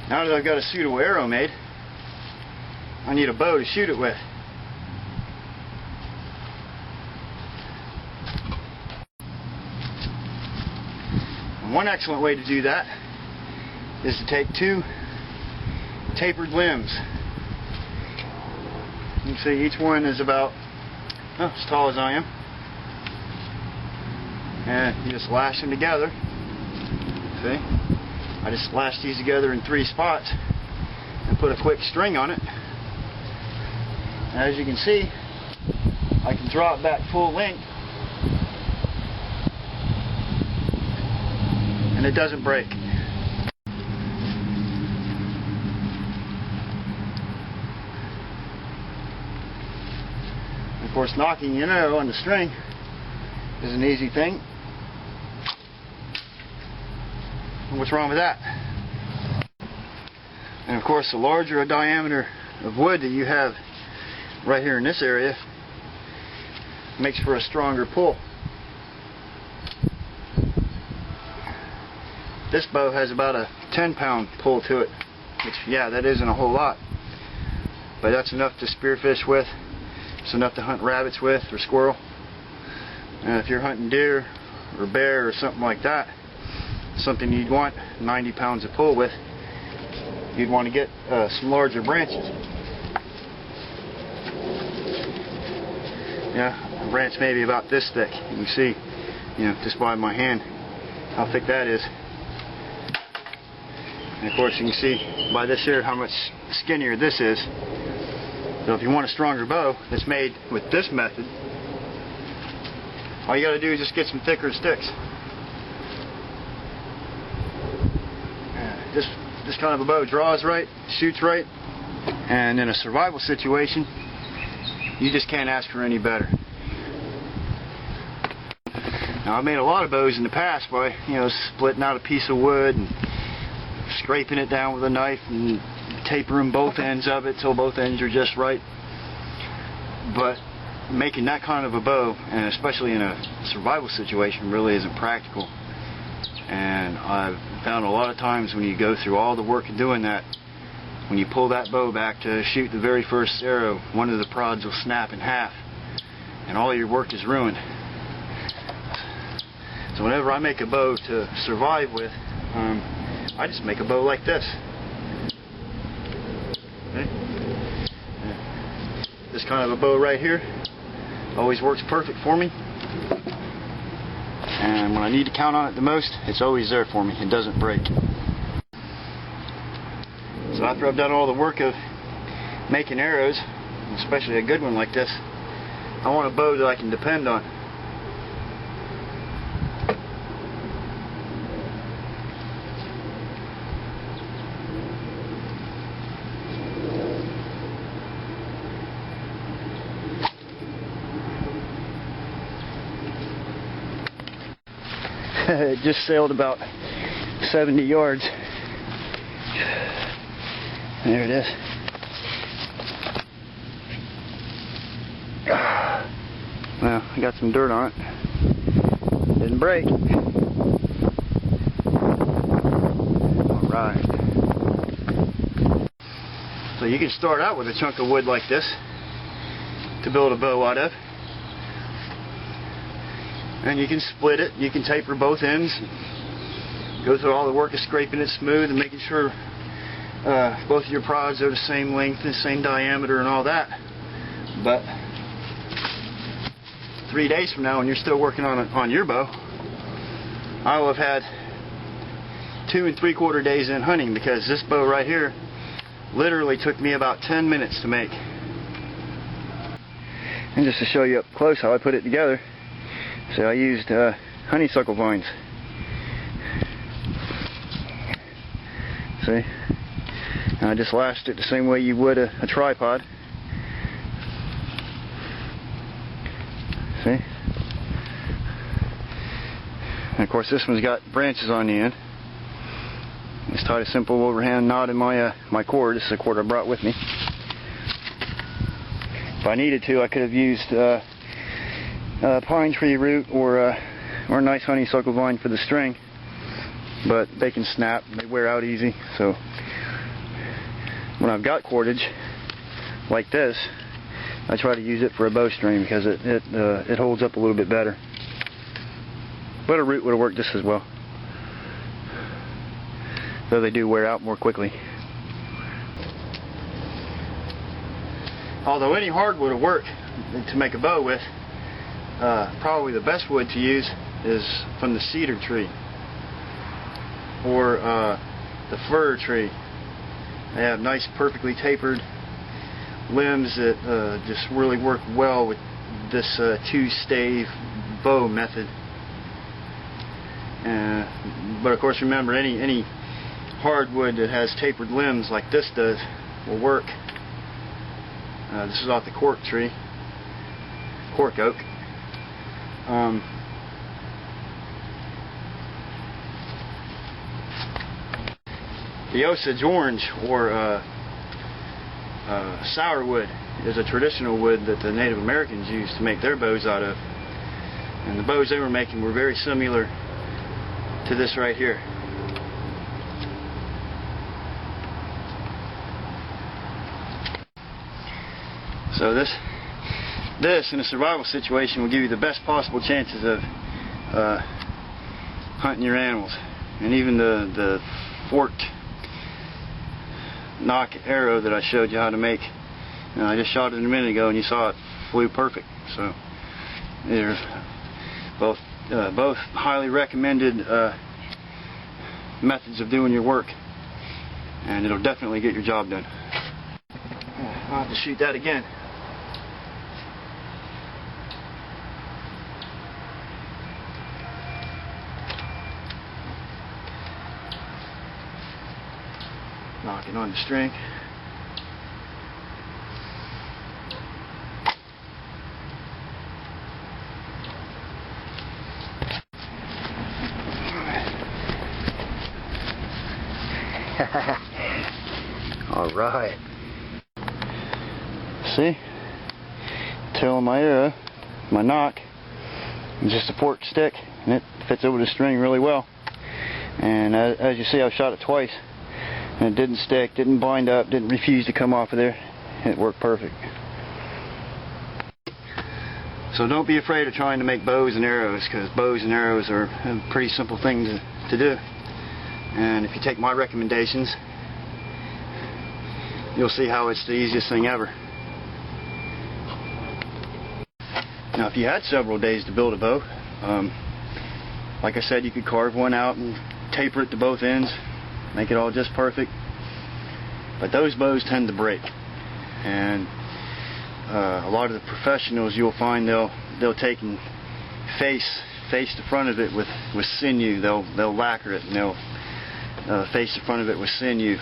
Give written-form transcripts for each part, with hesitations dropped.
Now that I've got a suitable arrow made, I need a bow to shoot it with. And one excellent way to do that is to take two tapered limbs. You can see each one is about as tall as I am. And you just lash them together. See? I just lashed these together in 3 spots and put a quick string on it. And as you can see, I can draw it back full length and it doesn't break. Of course, knocking an arrow on the string is an easy thing. And what's wrong with that? And of course, the larger a diameter of wood that you have right here in this area makes for a stronger pull. This bow has about a 10-pound pull to it, which, yeah, that isn't a whole lot, but that's enough to spearfish with. It's enough to hunt rabbits with, or squirrel. And if you're hunting deer or bear or something like that, something you'd want 90 pounds of pull with, you'd want to get some larger branches. Yeah, a branch maybe about this thick. You can see, just by my hand how thick that is. And of course you can see by this here how much skinnier this is. So if you want a stronger bow that's made with this method, all you got to do is just get some thicker sticks. This kind of a bow draws right, shoots right, and in a survival situation, you just can't ask for any better. Now, I've made a lot of bows in the past by, splitting out a piece of wood and scraping it down with a knife and tapering both ends of it till both ends are just right. But making that kind of a bow, and especially in a survival situation, really isn't practical. And I've found a lot of times when you go through all the work of doing that, when you pull that bow back to shoot the very first arrow, one of the prods will snap in half and all your work is ruined. So whenever I make a bow to survive with, I just make a bow like this. Okay? This kind of a bow right here always works perfect for me. And when I need to count on it the most, it's always there for me. It doesn't break. So after I've done all the work of making arrows, especially a good one like this, I want a bow that I can depend on. It just sailed about 70 yards. There it is. Well, I got some dirt on it. Didn't break. Alright. So you can start out with a chunk of wood like this to build a bow out of. And you can split it, you can taper both ends, go through all the work of scraping it smooth and making sure both of your prods are the same length and same diameter and all that. But 3 days from now, when you're still working on your bow, I will have had 2 3/4 days in hunting, because this bow right here literally took me about 10 minutes to make. And just to show you up close how I put it together, so I used honeysuckle vines. See? And I just lashed it the same way you would a tripod. See? And of course this one's got branches on the end. Just tied a simple overhand knot in my cord. This is a cord I brought with me. If I needed to, I could have used pine tree root or a nice honeysuckle vine for the string, but they can snap, they wear out easy, so when I've got cordage like this, I try to use it for a bowstring because it holds up a little bit better. But a root would have worked just as well, though they do wear out more quickly. Although any hardwood will work to make a bow with, probably the best wood to use is from the cedar tree or the fir tree. They have nice, perfectly tapered limbs that just really work well with this two-stave bow method. But of course, remember, any hardwood that has tapered limbs like this does will work. This is off the cork tree, cork oak. The Osage orange, or sourwood, is a traditional wood that the Native Americans used to make their bows out of. And the bows they were making were very similar to this right here. So this in a survival situation will give you the best possible chances of hunting your animals. And even the forked nock arrow that I showed you how to make, I just shot it a minute ago and you saw it flew perfect. So they're both highly recommended methods of doing your work, and it'll definitely get your job done. I'll have to shoot that again. Knocking on the string. All right. See? Tail of my arrow, my nock, and just a forked stick, and it fits over the string really well. And as you see, I've shot it twice, and it didn't stick, didn't bind up, didn't refuse to come off of there. It worked perfect. So don't be afraid of trying to make bows and arrows, because bows and arrows are a pretty simple thing to do. And if you take my recommendations, you'll see how it's the easiest thing ever. Now, if you had several days to build a bow, like I said, you could carve one out and taper it to both ends, make it all just perfect. But those bows tend to break, and a lot of the professionals, you'll find they'll take and face the front of it with sinew. They'll lacquer it and they'll face the front of it with sinew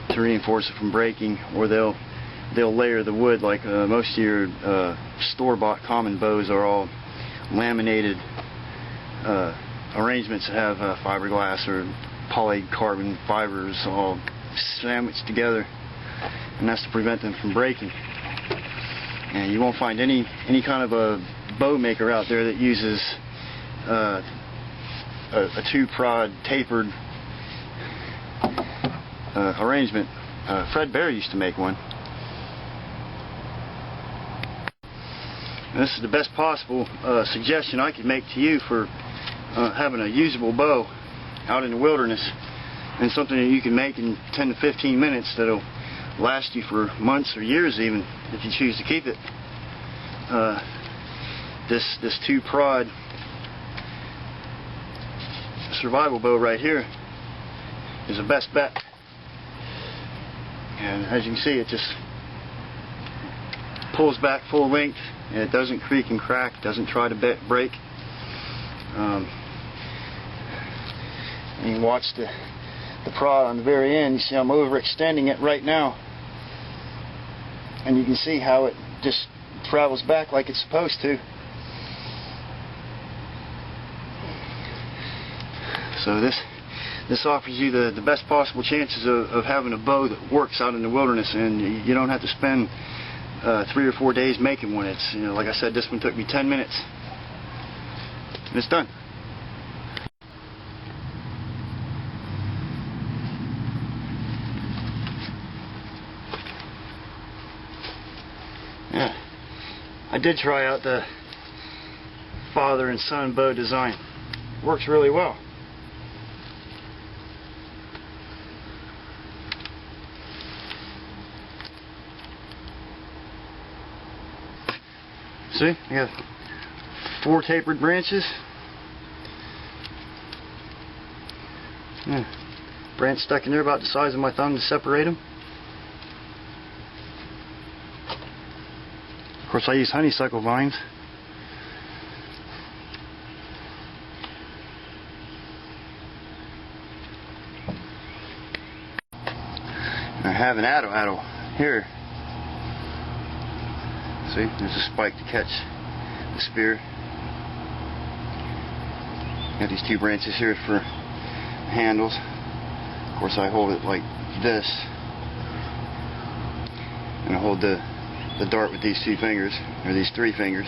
to reinforce it from breaking, or they'll layer the wood like most of your store-bought common bows are all laminated arrangements that have fiberglass or polycarbon fibers all sandwiched together, and that's to prevent them from breaking. And you won't find any kind of a bow maker out there that uses a two-prod tapered arrangement. Fred Bear used to make one. And this is the best possible suggestion I could make to you for having a usable bow out in the wilderness, and something that you can make in 10 to 15 minutes that'll last you for months or years even, if you choose to keep it. This two-prod survival bow right here is the best bet. And as you can see, it just pulls back full length, and it doesn't creak and crack, doesn't try to break. And you can watch the prod on the very end. You see I'm overextending it right now, and you can see how it just travels back like it's supposed to. So this offers you the best possible chances of having a bow that works out in the wilderness, and you don't have to spend 3 or 4 days making one. It's, like I said, this one took me 10 minutes, and it's done. I did try out the father and son bow design. Works really well. See, I got 4 tapered branches. Yeah. Branch stuck in there about the size of my thumb to separate them. Of course, I use honeysuckle vines. I have an atto here. See, there's a spike to catch the spear. Got these 2 branches here for handles. Of course, I hold it like this, and I hold the dart with these 2 fingers, or these 3 fingers.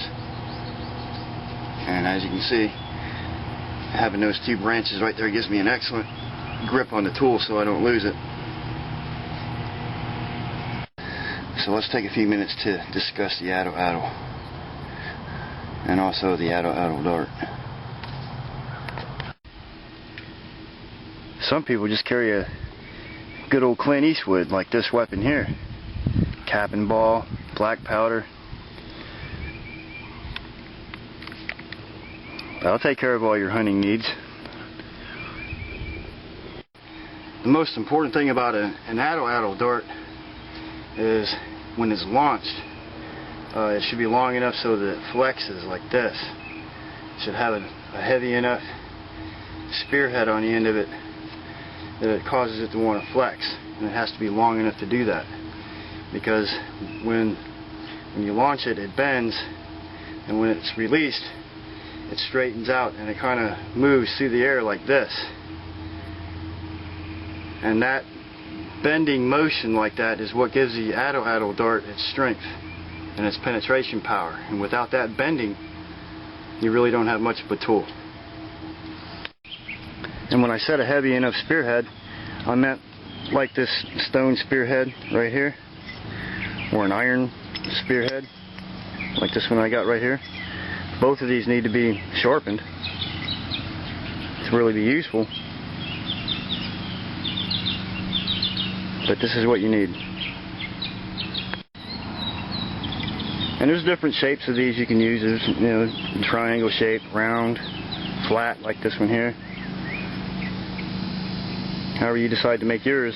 And as you can see, having those 2 branches right there gives me an excellent grip on the tool so I don't lose it. So let's take a few minutes to discuss the atto and also the atto dart. Some people just carry a good old Clint Eastwood like this weapon here. Cap and ball, black powder. That'll take care of all your hunting needs. The most important thing about an atto dart is when it's launched, it should be long enough so that it flexes like this. It should have a heavy enough spearhead on the end of it that it causes it to want to flex, and it has to be long enough to do that, because when you launch it, it bends, and when it's released, it straightens out and it kind of moves through the air like this. And that bending motion like that is what gives the atto dart its strength and its penetration power. And without that bending, you really don't have much of a tool. And when I said a heavy enough spearhead, I meant like this stone spearhead right here, or an iron spearhead like this one I got right here. Both of these need to be sharpened to really be useful. But this is what you need. And there's different shapes of these you can use. There's, you know, triangle shape, round, flat like this one here. However you decide to make yours.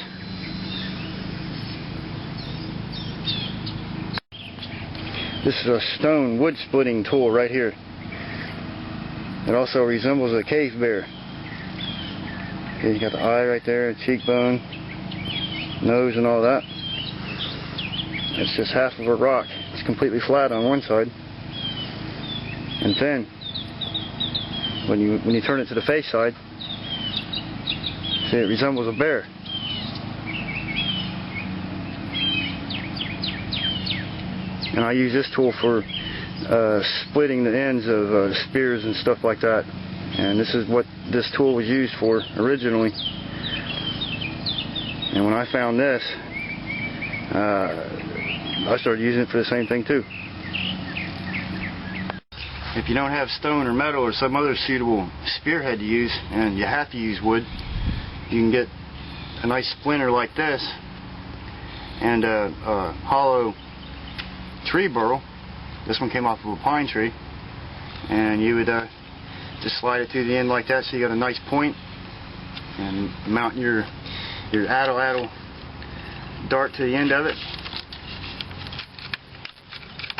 This is a stone wood splitting tool right here. It also resembles a cave bear. Okay, you got the eye right there, cheekbone, nose and all that. It's just half of a rock. It's completely flat on one side and thin. When you turn it to the face side, see, it resembles a bear. And I use this tool for splitting the ends of spears and stuff like that. And this is what this tool was used for originally. And when I found this, I started using it for the same thing too. If you don't have stone or metal or some other suitable spearhead to use, and you have to use wood, you can get a nice splinter like this and a hollow tree burl. This one came off of a pine tree, and you would just slide it through the end like that, so you got a nice point, and mount your atto dart to the end of it.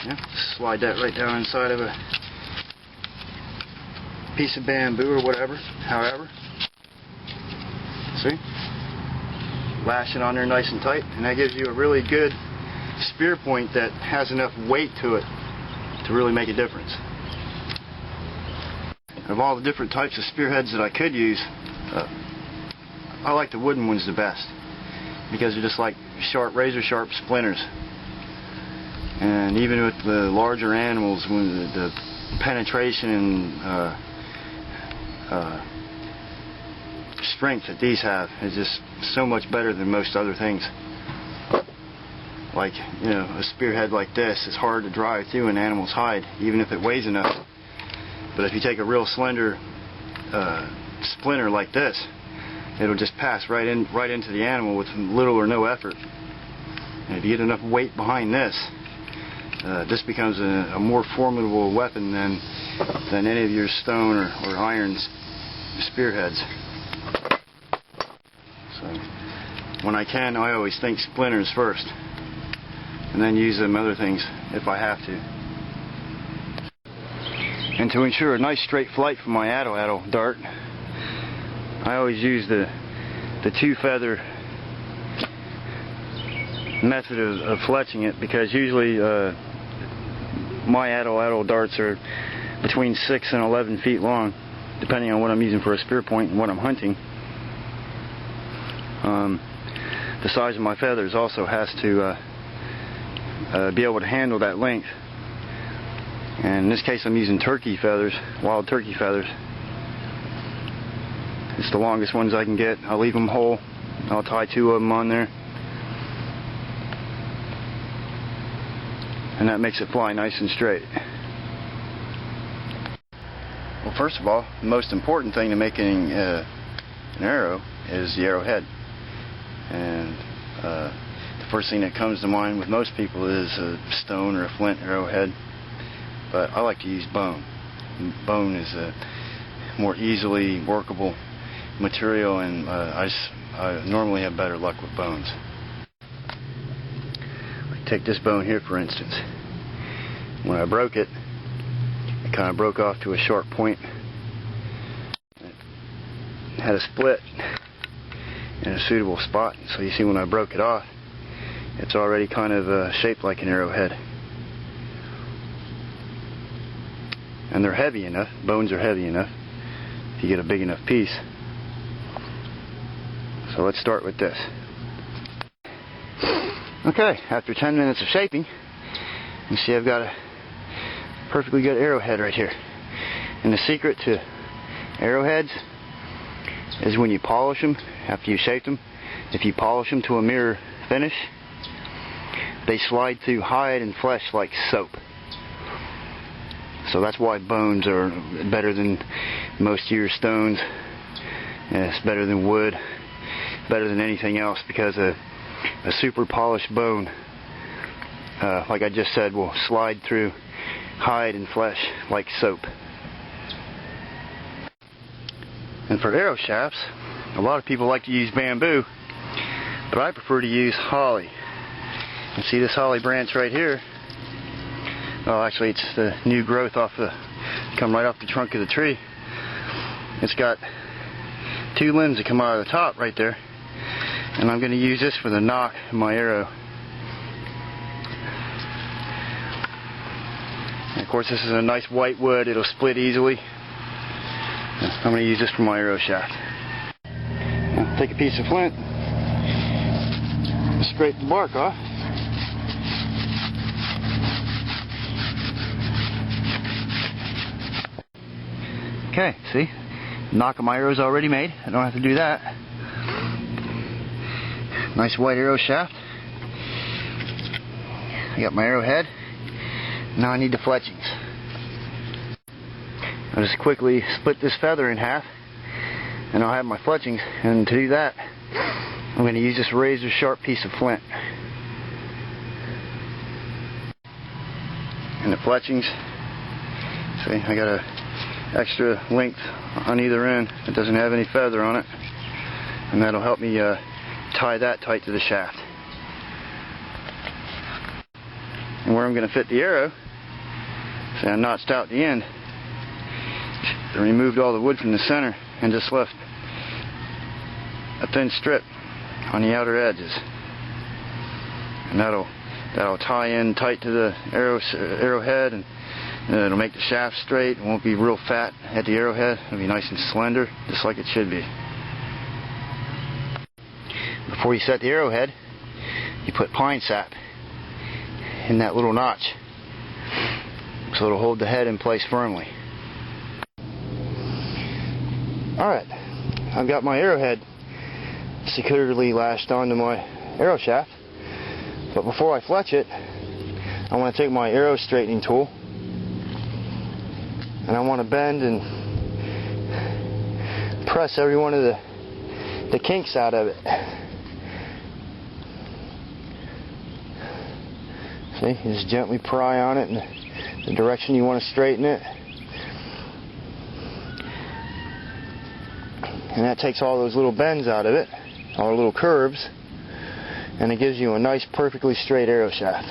Yeah, slide that right down inside of a piece of bamboo or whatever, however. See? Lash it on there nice and tight, and that gives you a really good spear point that has enough weight to it to really make a difference. Of all the different types of spearheads that I could use, I like the wooden ones the best, because they're just like sharp, razor sharp splinters. And even with the larger animals, when the penetration and strength that these have is just so much better than most other things. like, you know, a spearhead like this is hard to drive through an animal's hide, even if it weighs enough. But if you take a real slender splinter like this, it'll just pass right into the animal with little or no effort. And if you get enough weight behind this, this becomes a more formidable weapon than any of your stone or iron spearheads. So when I can, I always think splinters first, and then use them other things if I have to. And to ensure a nice straight flight for my atlatl dart, I always use the two feather method of fletching it, because usually my atlatl darts are between 6 and 11 feet long, depending on what I'm using for a spear point and what I'm hunting. The size of my feathers also has to be able to handle that length. And in this case I'm using turkey feathers, wild turkey feathers. It's the longest ones I can get. I'll leave them whole. I'll tie 2 of them on there. And that makes it fly nice and straight. Well, first of all, the most important thing to making an arrow is the arrowhead. And the first thing that comes to mind with most people is a stone or a flint arrowhead. But I like to use bone. Bone is a more easily workable material, and I normally have better luck with bones. Take this bone here, for instance. When I broke it, it kind of broke off to a sharp point. It had a split in a suitable spot. So you see, when I broke it off, it's already kind of shaped like an arrowhead. And they're heavy enough. Bones are heavy enough if you get a big enough piece. So let's start with this. Okay, after 10 minutes of shaping, you see I've got a perfectly good arrowhead right here. And the secret to arrowheads is when you polish them, after you shape them, if you polish them to a mirror finish, they slide through hide and flesh like soap. So that's why bones are better than most of your stones. And it's better than wood, better than anything else, because a super polished bone, like I just said, will slide through hide and flesh like soap. And for arrow shafts, a lot of people like to use bamboo, but I prefer to use holly. You see this holly branch right here? Oh, actually it's the new growth come right off the trunk of the tree. It's got 2 limbs that come out of the top right there. And I'm going to use this for the nock of my arrow. And of course, this is a nice white wood. It'll split easily. I'm going to use this for my arrow shaft. Now, take a piece of flint, scrape the bark off. Okay, see? Nock of my arrow's already made. I don't have to do that. Nice white arrow shaft. I got my arrowhead. Now I need the fletchings. I'll just quickly split this feather in half, and I'll have my fletchings. And to do that, I'm going to use this razor sharp piece of flint. And the fletchings, see, I got a extra length on either end that doesn't have any feather on it, and that'll help me tie that tight to the shaft. And where I'm going to fit the arrow, see, I notched out the end. I removed all the wood from the center and just left a thin strip on the outer edges, and that'll tie in tight to the arrowhead, and it'll make the shaft straight. It won't be real fat at the arrowhead. It'll be nice and slender, just like it should be. Before you set the arrowhead, you put pine sap in that little notch, so it'll hold the head in place firmly. Alright, I've got my arrowhead securely lashed onto my arrow shaft. But before I fletch it, I want to take my arrow straightening tool and I want to bend and press every one of the kinks out of it. See, you just gently pry on it in the direction you want to straighten it. And that takes all those little bends out of it, all the little curves, and it gives you a nice, perfectly straight arrow shaft.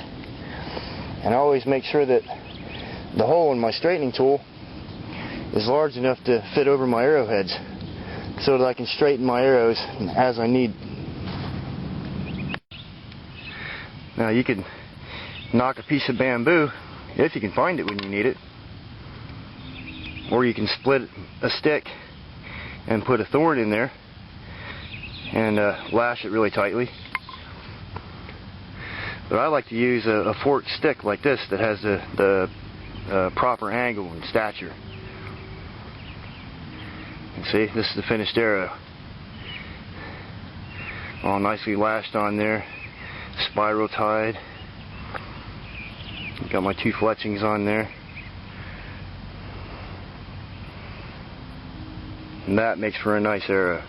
And I always make sure that the hole in my straightening tool is large enough to fit over my arrowheads so that I can straighten my arrows as I need. Now you can knock a piece of bamboo, if you can find it when you need it, or you can split a stick and put a thorn in there and lash it really tightly. But I like to use a forked stick like this that has the proper angle and stature. And see, this is the finished arrow. All nicely lashed on there, spiral tied. Got my 2 fletchings on there. And that makes for a nice arrow.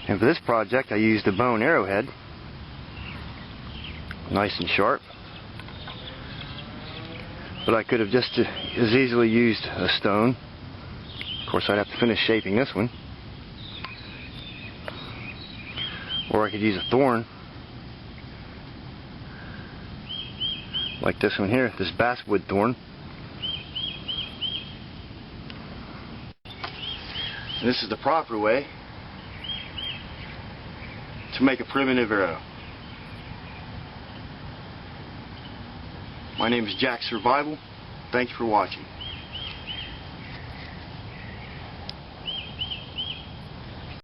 And for this project I used a bone arrowhead. Nice and sharp. But I could have just as easily used a stone. Of course I'd have to finish shaping this one. Or I could use a thorn. Like this one here, this basswood thorn. And this is the proper way to make a primitive arrow. My name is Jack Survival. Thank you for watching.